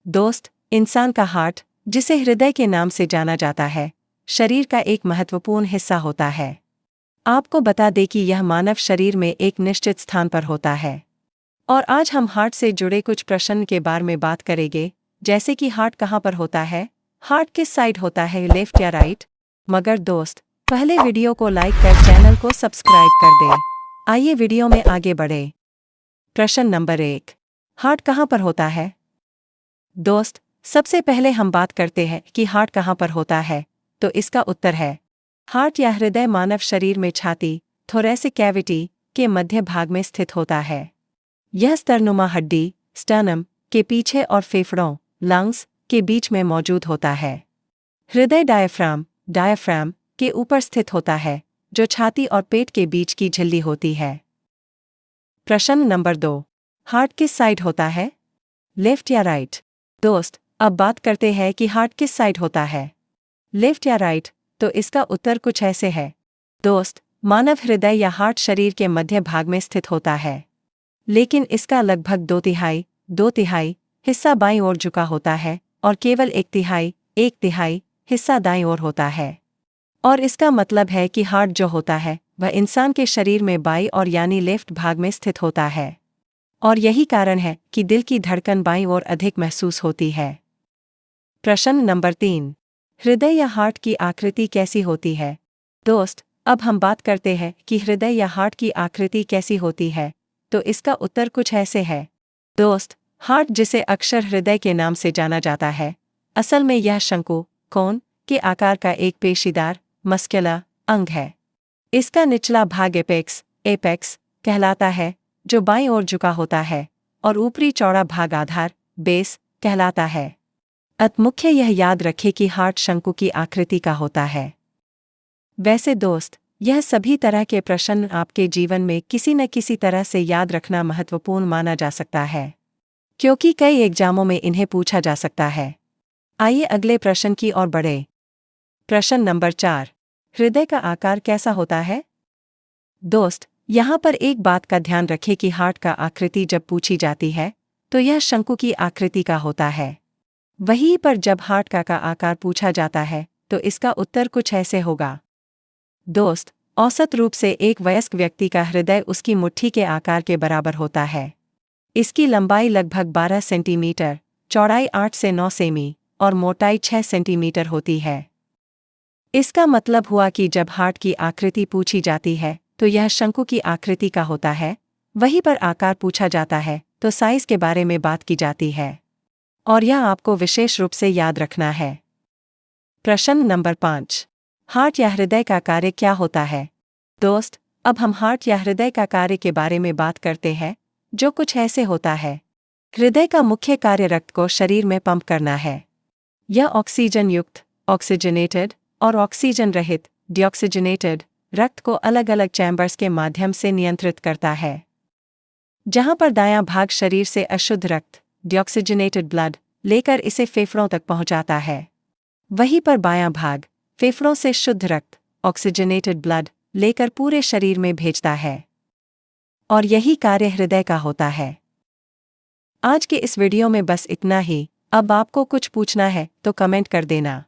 दोस्त, इंसान का हार्ट, जिसे हृदय के नाम से जाना जाता है, शरीर का एक महत्वपूर्ण हिस्सा होता है। आपको बता दें कि यह मानव शरीर में एक निश्चित स्थान पर होता है। और आज हम हार्ट से जुड़े कुछ प्रश्न के बारे में बात करेंगे, जैसे कि हार्ट कहाँ पर होता है, हार्ट किस साइड होता है, लेफ्ट या राइट। मगर दोस्त, पहले वीडियो को लाइक कर चैनल को सब्सक्राइब कर दें। आइए वीडियो में आगे बढ़े। प्रश्न नंबर 1, हार्ट कहाँ पर होता है? दोस्त, सबसे पहले हम बात करते हैं कि हार्ट कहाँ पर होता है, तो इसका उत्तर है हार्ट या हृदय मानव शरीर में छाती, थोरैसिक कैविटी के मध्य भाग में स्थित होता है। यह स्तरनुमा हड्डी, स्टर्नम के पीछे और फेफड़ों, लंग्स के बीच में मौजूद होता है। हृदय डायफ्राम के ऊपर स्थित होता है, जो छाती और पेट के बीच की झिल्ली होती है। प्रश्न नंबर 2, हार्ट किस साइड होता है, लेफ्ट या राइट? दोस्त, अब बात करते हैं कि हार्ट किस साइड होता है, लेफ्ट या राइट, तो इसका उत्तर कुछ ऐसे है। दोस्त, मानव हृदय या हार्ट शरीर के मध्य भाग में स्थित होता है, लेकिन इसका लगभग दो तिहाई हिस्सा बाईं ओर झुका होता है और केवल एक तिहाई हिस्सा दाईं ओर होता है। और इसका मतलब है कि हार्ट जो होता है वह इंसान के शरीर में बाईं ओर यानी लेफ्ट भाग में स्थित होता है। और यही कारण है कि दिल की धड़कन बाईं ओर अधिक महसूस होती है। प्रश्न नंबर 3, हृदय या हार्ट की आकृति कैसी होती है? दोस्त, अब हम बात करते हैं कि हृदय या हार्ट की आकृति कैसी होती है, तो इसका उत्तर कुछ ऐसे है। दोस्त, हार्ट, जिसे अक्सर हृदय के नाम से जाना जाता है, असल में यह शंकु कोन के आकार का एक पेशीदार मस्कुलर अंग है। इसका निचला भाग एपेक्स कहलाता है, जो बाईं ओर झुका होता है, और ऊपरी चौड़ा भाग आधार बेस कहलाता है। मुख्य यह याद रखें कि हार्ट शंकु की आकृति का होता है। वैसे दोस्त, यह सभी तरह के प्रश्न आपके जीवन में किसी न किसी तरह से याद रखना महत्वपूर्ण माना जा सकता है, क्योंकि कई एग्जामों में इन्हें पूछा जा सकता है। आइए अगले प्रश्न की ओर बढ़े। प्रश्न नंबर 4, हृदय का आकार कैसा होता है? दोस्त, यहाँ पर एक बात का ध्यान रखें कि हार्ट का आकृति जब पूछी जाती है तो यह शंकु की आकृति का होता है। वहीं पर जब हार्ट का आकार पूछा जाता है तो इसका उत्तर कुछ ऐसे होगा। दोस्त, औसत रूप से एक वयस्क व्यक्ति का हृदय उसकी मुट्ठी के आकार के बराबर होता है। इसकी लंबाई लगभग 12 सेंटीमीटर, चौड़ाई 8 से 9 सेमी और मोटाई 6 सेंटीमीटर होती है। इसका मतलब हुआ कि जब हार्ट की आकृति पूछी जाती है तो यह शंकु की आकृति का होता है। वहीं पर आकार पूछा जाता है तो साइज के बारे में बात की जाती है, और यह आपको विशेष रूप से याद रखना है। प्रश्न नंबर 5, हार्ट या हृदय का कार्य क्या होता है? दोस्त, अब हम हार्ट या हृदय का कार्य के बारे में बात करते हैं, जो कुछ ऐसे होता है। हृदय का मुख्य कार्य रक्त को शरीर में पंप करना है। यह ऑक्सीजन युक्त ऑक्सीजनेटेड और ऑक्सीजन रहित डिऑक्सीजनेटेड रक्त को अलग अलग चैम्बर्स के माध्यम से नियंत्रित करता है। जहां पर दायां भाग शरीर से अशुद्ध रक्त डिऑक्सीजनेटेड ब्लड लेकर इसे फेफड़ों तक पहुंचाता है, वहीं पर बायां भाग फेफड़ों से शुद्ध रक्त ऑक्सीजनेटेड ब्लड लेकर पूरे शरीर में भेजता है। और यही कार्य हृदय का होता है। आज के इस वीडियो में बस इतना ही। अब आपको कुछ पूछना है तो कमेंट कर देना।